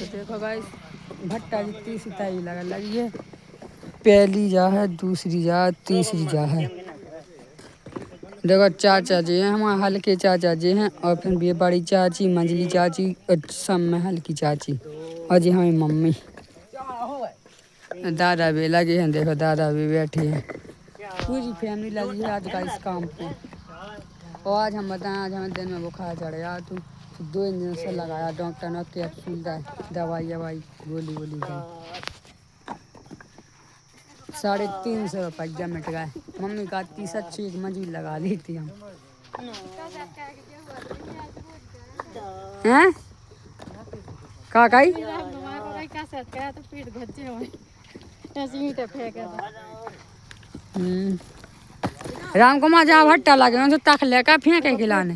तो देखो गाइस भट्टा की तीसरी ताई लगी है। पहली जा है, दूसरी जा, तीसरी जा है। देखो चाचा जी हैं हमारे हल्के चाचा जी हैं और फिर भी बड़ी चाची, मंझली चाची और सब में हल्की चाची और जी हमारी मम्मी। दादा भी लगे हैं, देखो दादा भी बैठे हैं। पूरी फैमिली लगी है आज का इस काम पे। और आज हम बताएं, आज हमें दिन में बुखार चढ़ गया तो 2 इंजन से लगाया डॉक्टर ने, कैप्सूल दवाई गोली दी। 350 रुपया मिट गए। मम्मी का 30 अच्छी एक मजूर लगा ली थी हम। हैं काकाई राम कुमार जहाँ भट्टा लगे तो तक लेकर फेंके खिलाने।